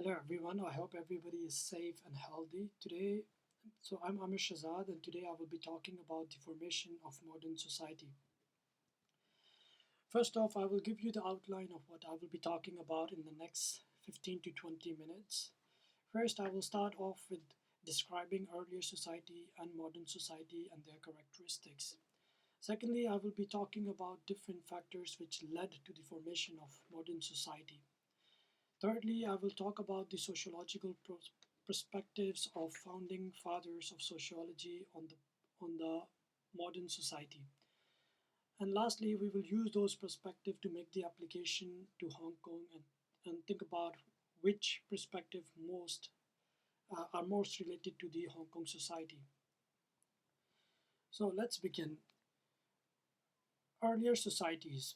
Hello everyone, I hope everybody is safe and healthy today. I'm Amir Shazad, and today I will be talking about the formation of modern society. First off, I will give you the outline of what I will be talking about in the next 15 to 20 minutes. First, I will start off with describing earlier society and modern society and their characteristics. Secondly, I will be talking about different factors which led to the formation of modern society. Thirdly, I will talk about the sociological perspectives of founding fathers of sociology on the modern society. And lastly, we will use those perspectives to make the application to Hong Kong and think about which perspective are most related to the Hong Kong society. So let's begin. Earlier societies.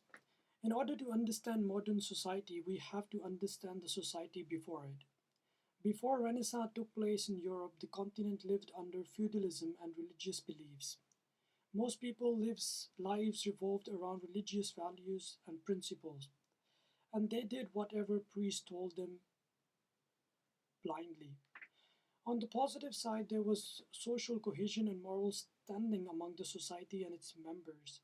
In order to understand modern society, we have to understand the society before it. Before Renaissance took place in Europe, the continent lived under feudalism and religious beliefs. Most people lives revolved around religious values and principles, and they did whatever priest told them blindly. On the positive side, there was social cohesion and moral standing among the society and its members.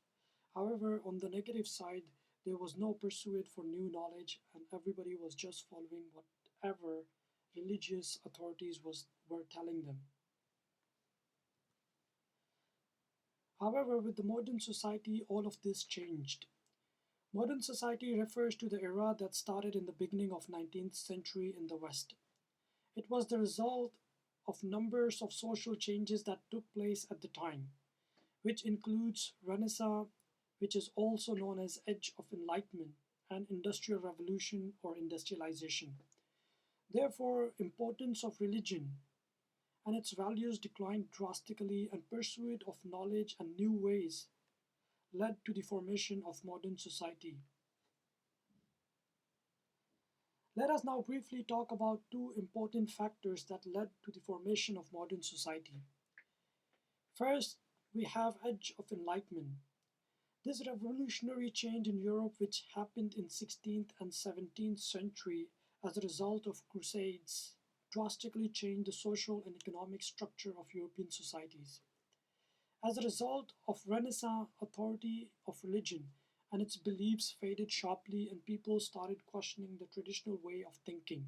However, on the negative side, there was no pursuit for new knowledge, and everybody was just following whatever religious authorities were telling them. However, with the modern society, all of this changed. Modern society refers to the era that started in the beginning of 19th century in the West. It was the result of numbers of social changes that took place at the time, which includes Renaissance, which is also known as Age of Enlightenment, and Industrial Revolution or industrialization. Therefore, importance of religion and its values declined drastically, and pursuit of knowledge and new ways led to the formation of modern society. Let us now briefly talk about two important factors that led to the formation of modern society. First, we have Age of Enlightenment. This revolutionary change in Europe, which happened in 16th and 17th century as a result of crusades, drastically changed the social and economic structure of European societies. As a result of Renaissance, authority of religion and its beliefs faded sharply, and people started questioning the traditional way of thinking,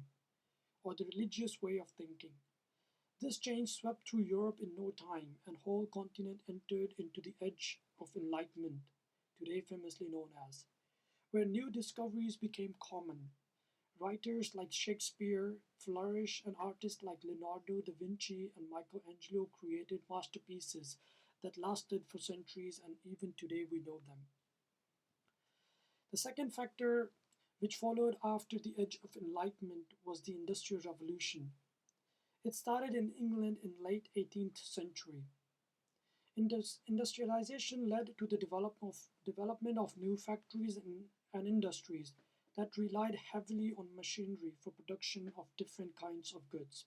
or the religious way of thinking. This change swept through Europe in no time, and whole continent entered into the age of enlightenment, today famously known as, where new discoveries became common. Writers like Shakespeare flourished, and artists like Leonardo da Vinci and Michelangelo created masterpieces that lasted for centuries, and even today we know them. The second factor which followed after the Age of Enlightenment was the Industrial Revolution. It started in England in late 18th century. Industrialization led to the development of new factories and industries that relied heavily on machinery for production of different kinds of goods.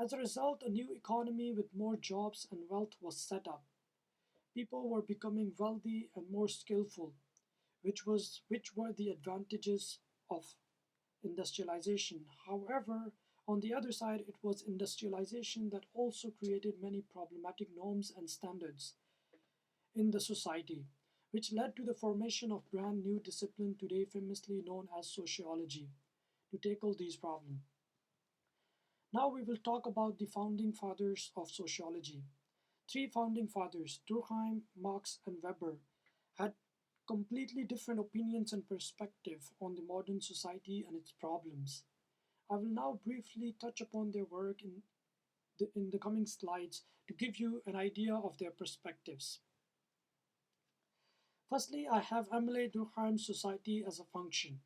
As a result, a new economy with more jobs and wealth was set up. People were becoming wealthy and more skillful, which were the advantages of industrialization. However, on the other side, it was industrialization that also created many problematic norms and standards in the society, which led to the formation of brand new discipline today famously known as sociology to tackle these problems. Now we will talk about the founding fathers of sociology. Three founding fathers, Durkheim, Marx, and Weber, had completely different opinions and perspective on the modern society and its problems. I will now briefly touch upon their work in the coming slides to give you an idea of their perspectives. Firstly, I have Emile Durkheim's Society as a Function.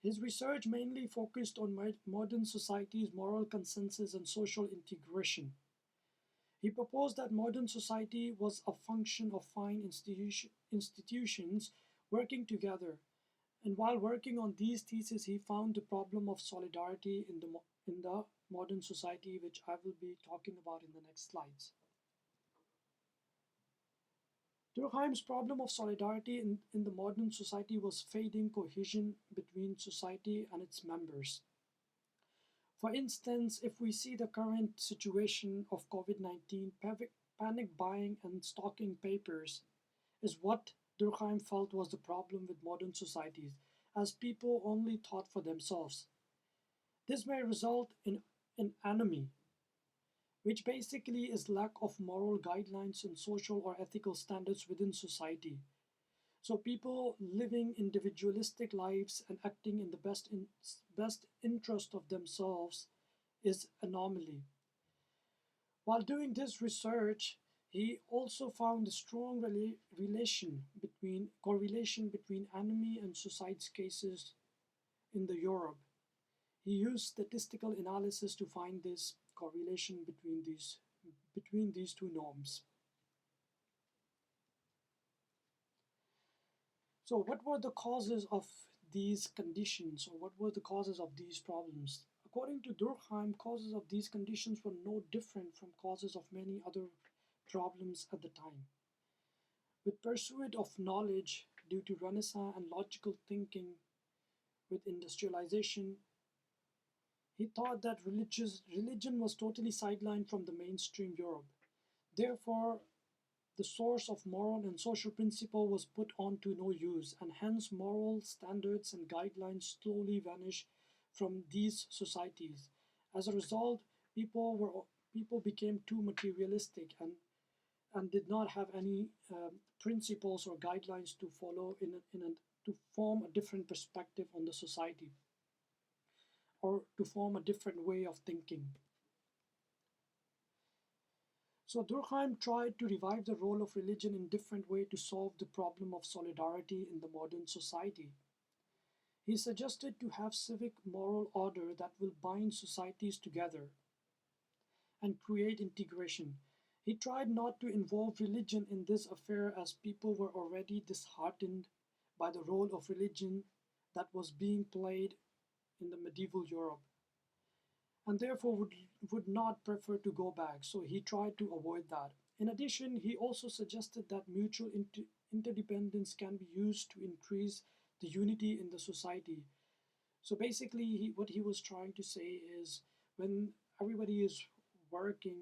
His research mainly focused on modern society's moral consensus and social integration. He proposed that modern society was a function of fine institutions working together, and while working on these theses, he found the problem of solidarity in the modern society, which I will be talking about in the next slides. Durkheim's problem of solidarity in the modern society was fading cohesion between society and its members. For instance, if we see the current situation of COVID-19, panic buying and stocking papers is what Durkheim felt was the problem with modern societies, as people only thought for themselves. This may result in an anomie, which basically is lack of moral guidelines and social or ethical standards within society. So people living individualistic lives and acting in the best interest of themselves is anomaly. While doing this research, he also found a strong correlation between anomie and suicide cases in the Europe. He used statistical analysis to find this correlation between these two norms. So what were the causes of these conditions, or what were the causes of these problems? According to Durkheim, causes of these conditions were no different from causes of many other problems at the time. With pursuit of knowledge due to Renaissance and logical thinking with industrialization, he thought that religion was totally sidelined from the mainstream Europe. Therefore, the source of moral and social principle was put on to no use, and hence moral standards and guidelines slowly vanished from these societies. As a result, people became too materialistic and did not have any principles or guidelines to follow to form a different perspective on the society or to form a different way of thinking. So Durkheim tried to revive the role of religion in different way to solve the problem of solidarity in the modern society. He suggested to have civic moral order that will bind societies together and create integration. He tried not to involve religion in this affair as people were already disheartened by the role of religion that was being played in the medieval Europe and therefore would not prefer to go back, so he tried to avoid that. In addition, he also suggested that mutual interdependence can be used to increase the unity in the society. So basically, what he was trying to say is when everybody is working,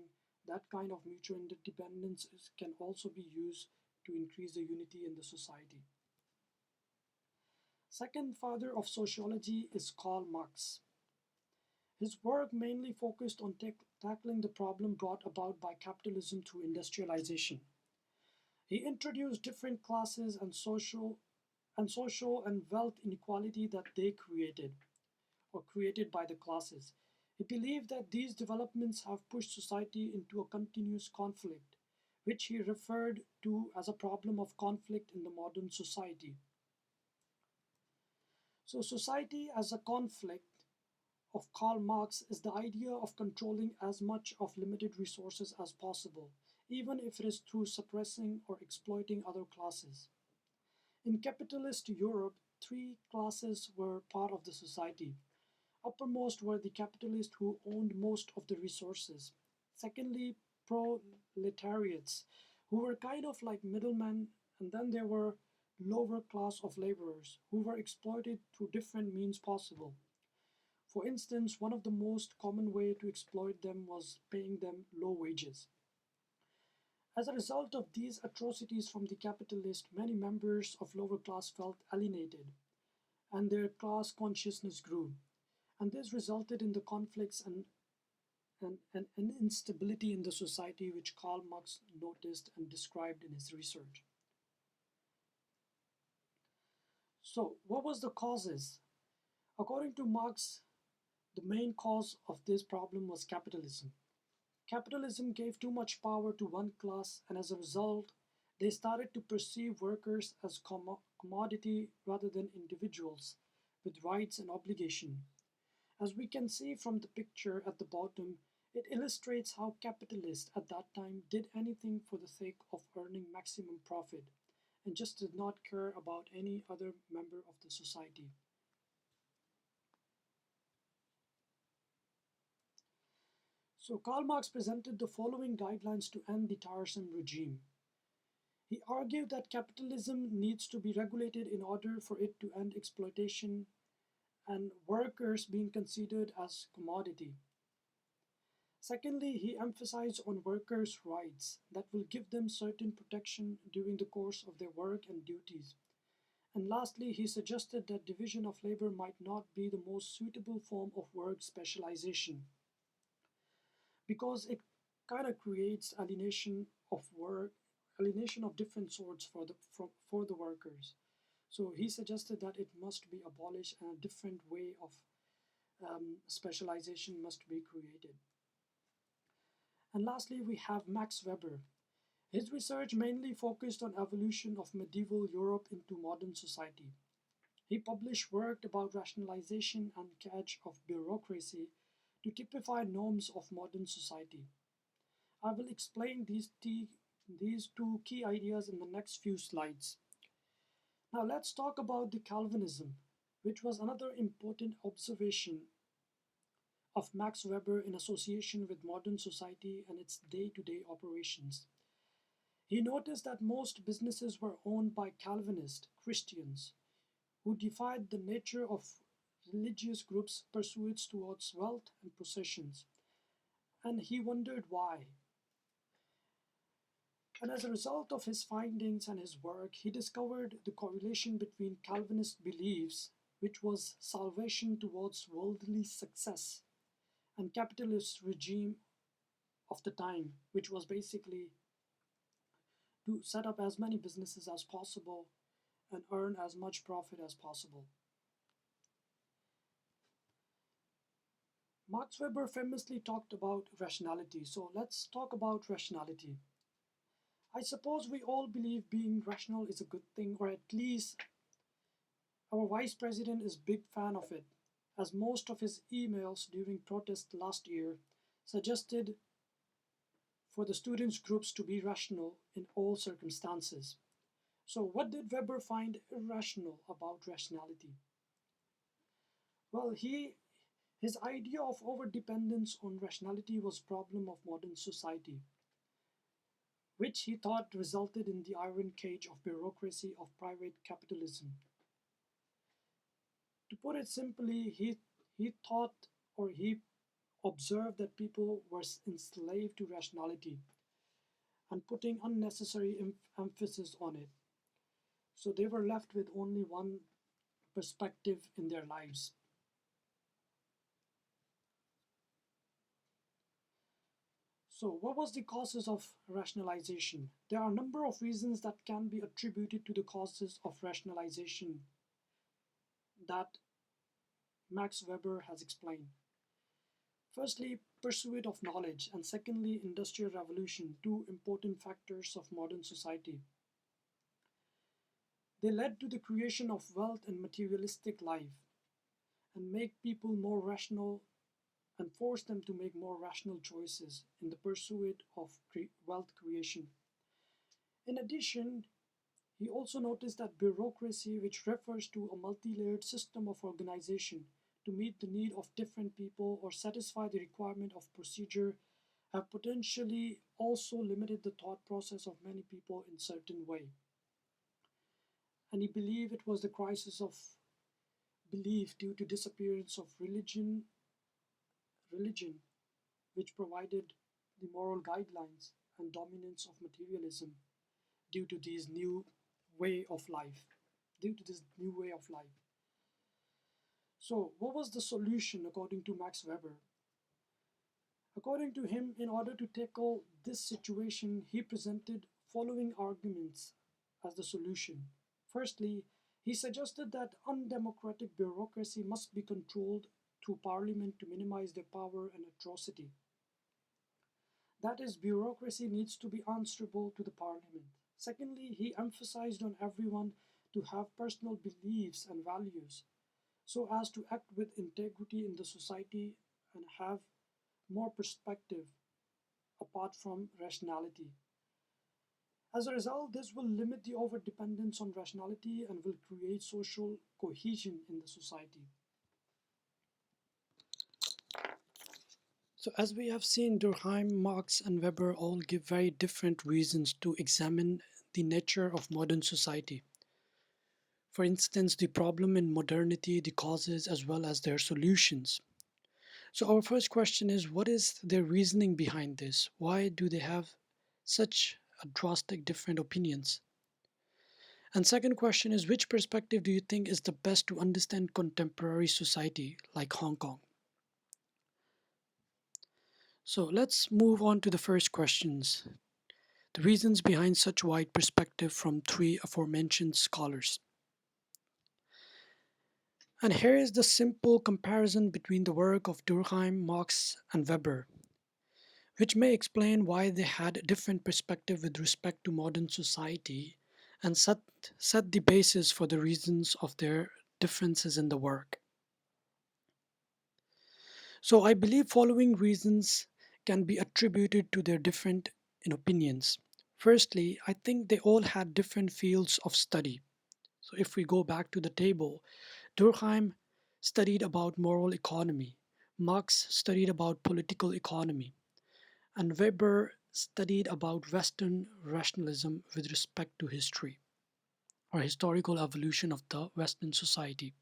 that kind of mutual interdependence can also be used to increase the unity in the society. Second father of sociology is Karl Marx. His work mainly focused on tackling the problem brought about by capitalism through industrialization. He introduced different classes and wealth inequality that they created or created by the classes. He believed that these developments have pushed society into a continuous conflict, which he referred to as a problem of conflict in the modern society. So society as a conflict of Karl Marx is the idea of controlling as much of limited resources as possible, even if it is through suppressing or exploiting other classes. In capitalist Europe, three classes were part of the society. Uppermost were the capitalists who owned most of the resources. Secondly, proletariats, who were kind of like middlemen, and then there were lower class of laborers who were exploited through different means possible. For instance, one of the most common way to exploit them was paying them low wages. As a result of these atrocities from the capitalists, many members of lower class felt alienated, and their class consciousness grew. And this resulted in the conflicts and instability in the society which Karl Marx noticed and described in his research. So, what was the causes? According to Marx, the main cause of this problem was capitalism. Capitalism gave too much power to one class, and as a result, they started to perceive workers as commodity rather than individuals with rights and obligation. As we can see from the picture at the bottom, it illustrates how capitalists at that time did anything for the sake of earning maximum profit and just did not care about any other member of the society. So Karl Marx presented the following guidelines to end the tiresome regime. He argued that capitalism needs to be regulated in order for it to end exploitation and workers being considered as commodity. Secondly, he emphasized on workers' rights that will give them certain protection during the course of their work and duties. And lastly, he suggested that division of labor might not be the most suitable form of work specialization because it kind of creates alienation of different sorts for the workers. So he suggested that it must be abolished and a different way of specialization must be created. And lastly, we have Max Weber. His research mainly focused on evolution of medieval Europe into modern society. He published work about rationalization and catch of bureaucracy to typify norms of modern society. I will explain these two key ideas in the next few slides. Now let's talk about the Calvinism, which was another important observation of Max Weber in association with modern society and its day-to-day operations. He noticed that most businesses were owned by Calvinist Christians who defied the nature of religious groups' pursuits towards wealth and possessions, and he wondered why. And as a result of his findings and his work, he discovered the correlation between Calvinist beliefs, which was salvation towards worldly success, and capitalist regime of the time, which was basically to set up as many businesses as possible and earn as much profit as possible. Max Weber famously talked about rationality, so let's talk about rationality. I suppose we all believe being rational is a good thing, or at least our vice president is a big fan of it, as most of his emails during protest last year suggested for the students' groups to be rational in all circumstances. So, what did Weber find irrational about rationality? Well, his idea of overdependence on rationality was a problem of modern society, which he thought resulted in the iron cage of bureaucracy of private capitalism. To put it simply, he thought or he observed that people were enslaved to rationality and putting unnecessary emphasis on it. So they were left with only one perspective in their lives. So, what was the causes of rationalization? There are a number of reasons that can be attributed to the causes of rationalization that Max Weber has explained. Firstly, pursuit of knowledge, and secondly, industrial revolution, two important factors of modern society. They led to the creation of wealth and materialistic life and make people more rational and force them to make more rational choices in the pursuit of wealth creation. In addition, he also noticed that bureaucracy, which refers to a multi-layered system of organization to meet the need of different people or satisfy the requirement of procedure, have potentially also limited the thought process of many people in certain way. And he believed it was the crisis of belief due to disappearance of religion, which provided the moral guidelines and dominance of materialism due to these new way of life, due to this new way of life. So, what was the solution according to Max Weber? According to him, in order to tackle this situation, he presented following arguments as the solution. Firstly, he suggested that undemocratic bureaucracy must be controlled through parliament to minimize their power and atrocity. That is, bureaucracy needs to be answerable to the parliament. Secondly, he emphasized on everyone to have personal beliefs and values so as to act with integrity in the society and have more perspective apart from rationality. As a result, this will limit the overdependence on rationality and will create social cohesion in the society. So, as we have seen, Durkheim, Marx, and Weber all give very different reasons to examine the nature of modern society. For instance, the problem in modernity, the causes, as well as their solutions. So, our first question is, what is their reasoning behind this? Why do they have such a drastic different opinions? And second question is, which perspective do you think is the best to understand contemporary society like Hong Kong? So let's move on to the first questions. The reasons behind such wide perspective from three aforementioned scholars. And here is the simple comparison between the work of Durkheim, Marx, and Weber, which may explain why they had a different perspective with respect to modern society and set the basis for the reasons of their differences in the work. So I believe following reasons can be attributed to their different in opinions. Firstly, I think they all had different fields of study. So if we go back to the table, Durkheim studied about moral economy, Marx studied about political economy, and Weber studied about Western rationalism with respect to history or historical evolution of the Western society.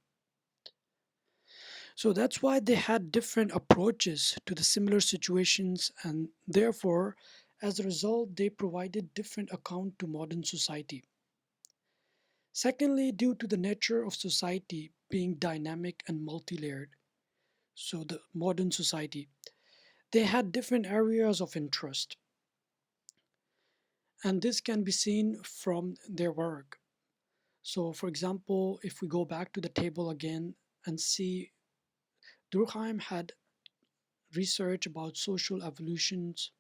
So that's why they had different approaches to the similar situations, and therefore, as a result, they provided different account to modern society. Secondly, due to the nature of society being dynamic and multi-layered, so the modern society, they had different areas of interest, and this can be seen from their work. So, for example, if we go back to the table again and see, Durkheim had research about social evolutions,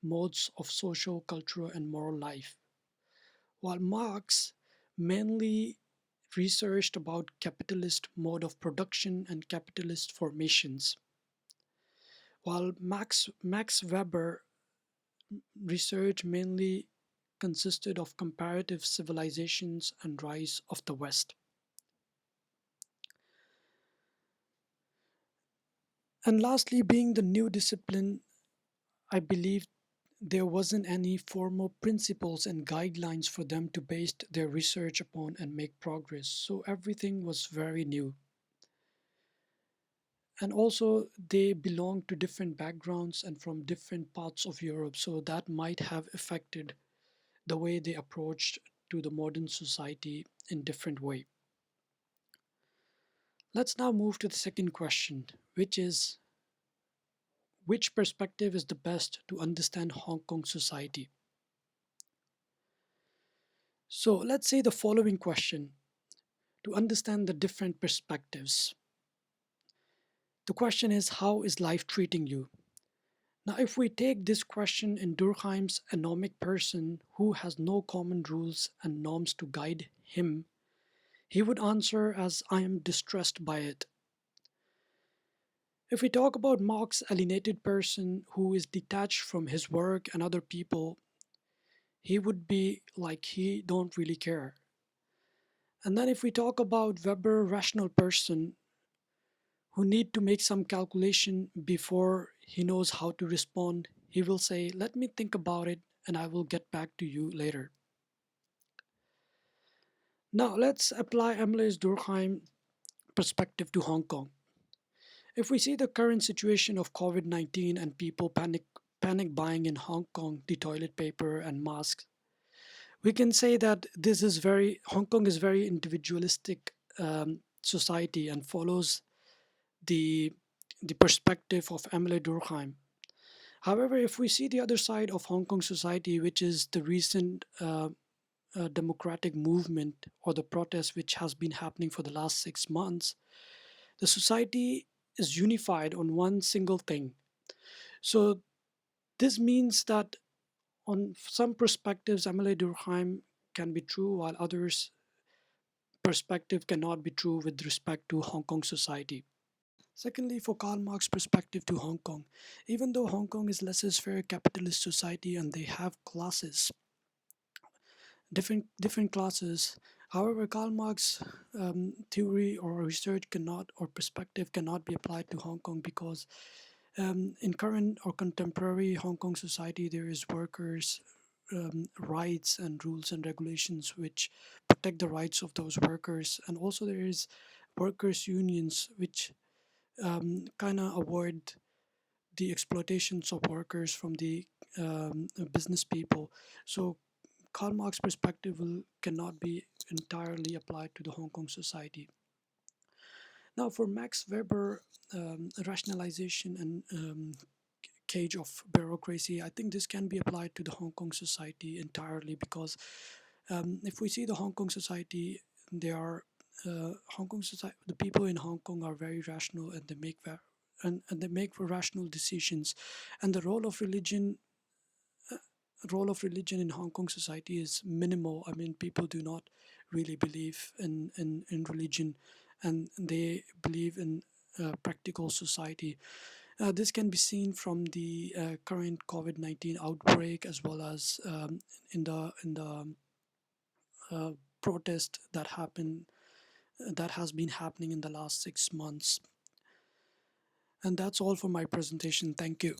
modes of social, cultural, and moral life, while Marx mainly researched about capitalist mode of production and capitalist formations, while Max Weber research mainly consisted of comparative civilizations and rise of the West. And lastly, being the new discipline, I believe there wasn't any formal principles and guidelines for them to base their research upon and make progress. So everything was very new. And also, they belong to different backgrounds and from different parts of Europe. So that might have affected the way they approached to the modern society in different way. Let's now move to the second question, which is, which perspective is the best to understand Hong Kong society? So let's say the following question to understand the different perspectives. The question is, how is life treating you? Now, if we take this question in Durkheim's anomic person who has no common rules and norms to guide him, he would answer as, I am distressed by it. If we talk about Marx's alienated person who is detached from his work and other people, he would be like he don't really care. And then if we talk about Weber rational person who need to make some calculation before he knows how to respond, he will say, let me think about it and I will get back to you later. Now let's apply Emile Durkheim perspective to Hong Kong. If we see the current situation of COVID-19 and people panic buying in Hong Kong the toilet paper and masks, we can say that Hong Kong is very individualistic society and follows the the perspective of Emile Durkheim. However, if we see the other side of Hong Kong society, which is the recent democratic movement or the protest which has been happening for the last 6 months, the society is unified on one single thing. So this means that on some perspectives, Emile Durkheim can be true, while others' perspective cannot be true with respect to Hong Kong society. Secondly, for Karl Marx's perspective to Hong Kong, even though Hong Kong is laissez-faire capitalist society and they have classes, different classes. However, Karl Marx theory or research cannot or perspective cannot be applied to Hong Kong because in current or contemporary Hong Kong society, there is workers, rights and rules and regulations which protect the rights of those workers. And also there is workers unions which kind of avoid the exploitations of workers from the business people. So Karl Marx's perspective cannot be entirely applied to the Hong Kong society. Now, for Max Weber, rationalization and cage of bureaucracy, I think this can be applied to the Hong Kong society entirely, because if we see the Hong Kong society, they are Hong Kong society. The people in Hong Kong are very rational, and and they make rational decisions. And the role of religion in Hong Kong society is minimal. I mean, people do not really believe in religion, and they believe in practical society. This can be seen from the current COVID-19 outbreak, as well as in the protest that has been happening in the last 6 months. And that's all for my presentation. Thank you.